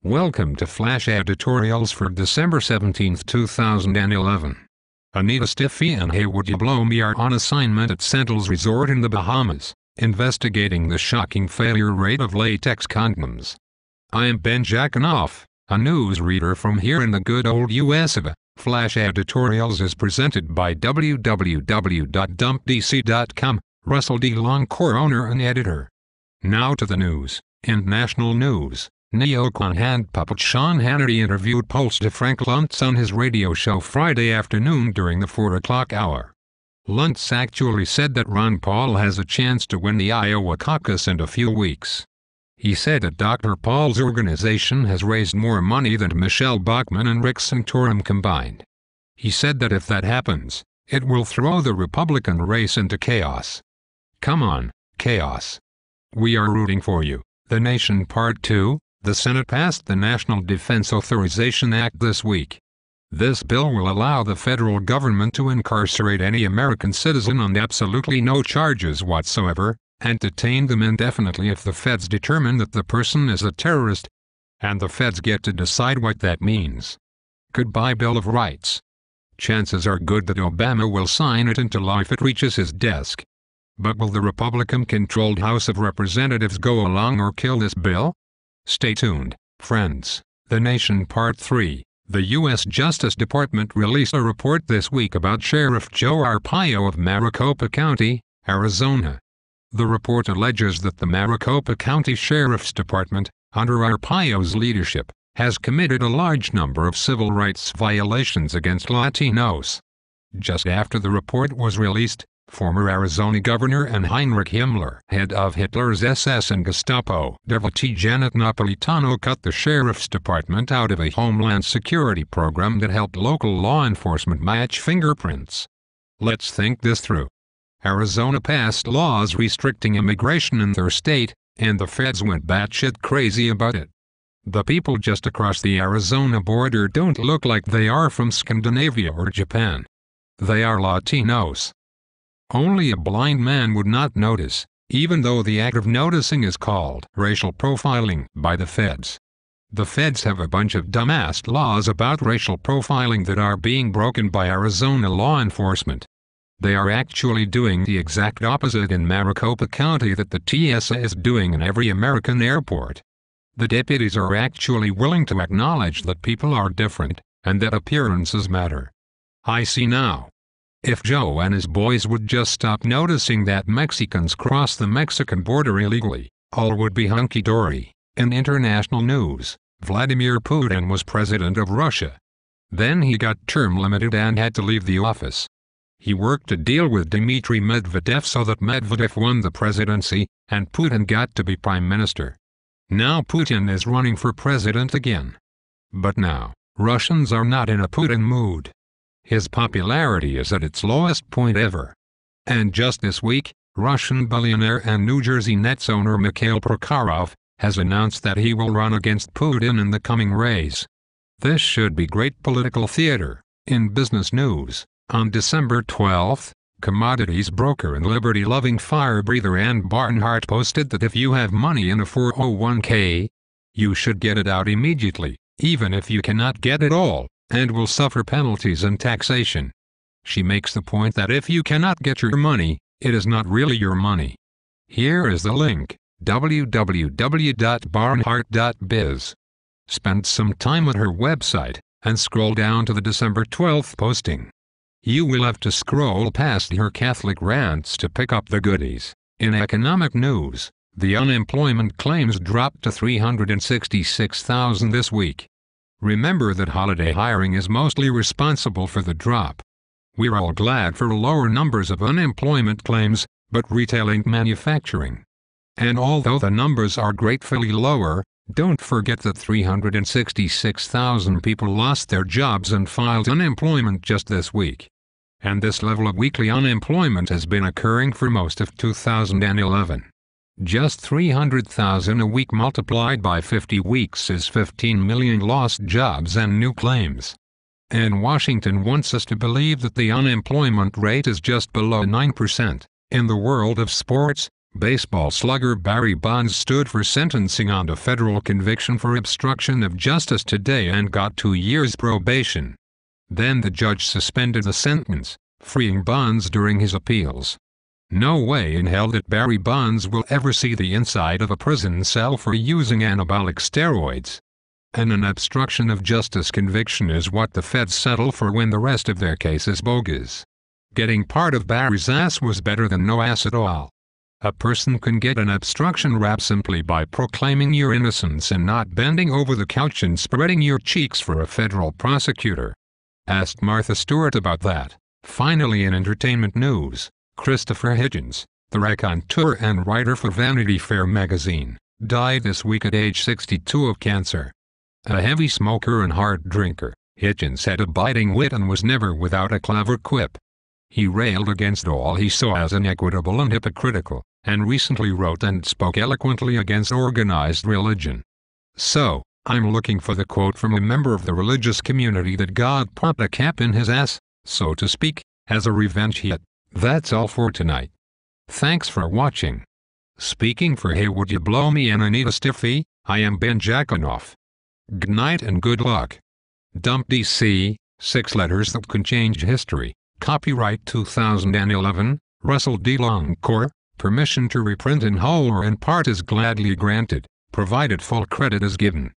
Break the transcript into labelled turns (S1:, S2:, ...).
S1: Welcome to Flash Editorials for December 17, 2011. Anita Stiffy and Hey Would You Blow Me are on assignment at Sentinel's Resort in the Bahamas, investigating the shocking failure rate of latex condoms. I am Ben Jackanoff, a newsreader from here in the good old US of A. Flash Editorials is presented by www.DumpDC.com, Russell D. Longcore, owner and editor. Now to the news. In national news, neocon hand puppet Sean Hannity interviewed pollster Frank Luntz on his radio show Friday afternoon during the 4 o'clock hour. Luntz actually said that Ron Paul has a chance to win the Iowa caucus in a few weeks. He said that Dr. Paul's organization has raised more money than Michelle Bachmann and Rick Santorum combined. He said that if that happens, it will throw the Republican race into chaos. Come on, chaos. We are rooting for you. The Nation Part 2. The Senate passed the National Defense Authorization Act this week. This bill will allow the federal government to incarcerate any American citizen on absolutely no charges whatsoever, and detain them indefinitely if the feds determine that the person is a terrorist. And the feds get to decide what that means. Goodbye Bill of Rights. Chances are good that Obama will sign it into law if it reaches his desk. But will the Republican-controlled House of Representatives go along or kill this bill? Stay tuned, friends. The Nation Part 3. The U.S. Justice Department released a report this week about Sheriff Joe Arpaio of Maricopa County, Arizona. The report alleges that the Maricopa County Sheriff's Department, under Arpaio's leadership, has committed a large number of civil rights violations against Latinos. Just after the report was released, former Arizona Governor and Heinrich Himmler, head of Hitler's SS and Gestapo devotee Janet Napolitano, cut the Sheriff's Department out of a Homeland Security program that helped local law enforcement match fingerprints. Let's think this through. Arizona passed laws restricting immigration in their state, and the feds went batshit crazy about it. The people just across the Arizona border don't look like they are from Scandinavia or Japan. They are Latinos. Only a blind man would not notice, even though the act of noticing is called racial profiling by the feds. The feds have a bunch of dumbass laws about racial profiling that are being broken by Arizona law enforcement. They are actually doing the exact opposite in Maricopa County that the TSA is doing in every American airport. The deputies are actually willing to acknowledge that people are different, and that appearances matter. I see now. If Joe and his boys would just stop noticing that Mexicans cross the Mexican border illegally, all would be hunky-dory. In international news, Vladimir Putin was president of Russia. Then he got term limited and had to leave the office. He worked a deal with Dmitry Medvedev so that Medvedev won the presidency, and Putin got to be prime minister. Now Putin is running for president again. But now, Russians are not in a Putin mood. His popularity is at its lowest point ever. And just this week, Russian billionaire and New Jersey Nets owner Mikhail Prokhorov has announced that he will run against Putin in the coming race. This should be great political theater. In business news, on December 12th, commodities broker and liberty-loving fire-breather Ann Barnhart posted that if you have money in a 401k, you should get it out immediately, even if you cannot get it all, and will suffer penalties and taxation. She makes the point that if you cannot get your money, it is not really your money. Here is the link, www.barnhart.biz. Spend some time at her website, and scroll down to the December 12th posting. You will have to scroll past her Catholic rants to pick up the goodies. In economic news, the unemployment claims dropped to 366,000 this week. Remember that holiday hiring is mostly responsible for the drop. We're all glad for lower numbers of unemployment claims, but retail ain't manufacturing. And although the numbers are gratefully lower, don't forget that 366,000 people lost their jobs and filed unemployment just this week. And this level of weekly unemployment has been occurring for most of 2011. Just 300,000 a week multiplied by 50 weeks is 15 million lost jobs and new claims. And Washington wants us to believe that the unemployment rate is just below 9%. In the world of sports, Baseball slugger Barry Bonds stood for sentencing on a federal conviction for obstruction of justice today and got 2 years probation. Then the judge suspended the sentence, freeing Bonds during his appeals. No way in hell that Barry Bonds will ever see the inside of a prison cell for using anabolic steroids. And an obstruction of justice conviction is what the feds settle for when the rest of their case is bogus. Getting part of Barry's ass was better than no ass at all. A person can get an obstruction rap simply by proclaiming your innocence and not bending over the couch and spreading your cheeks for a federal prosecutor. Asked Martha Stewart about that. Finally, in entertainment news, Christopher Hitchens, the raconteur and writer for Vanity Fair magazine, died this week at age 62 of cancer. A heavy smoker and hard drinker, Hitchens had a biting wit and was never without a clever quip. He railed against all he saw as inequitable and hypocritical, and recently wrote and spoke eloquently against organized religion. So, I'm looking for the quote from a member of the religious community that God popped a cap in his ass, so to speak, as a revenge hit. That's all for tonight. Thanks for watching. Speaking for Hey Would You Blow Me and Anita Stiffy, I am Ben Jackanoff. Good night and good luck. DumpDC, 6 letters that can change history. Copyright 2011, Russell D. Longcore. Permission to reprint in whole or in part is gladly granted, provided full credit is given.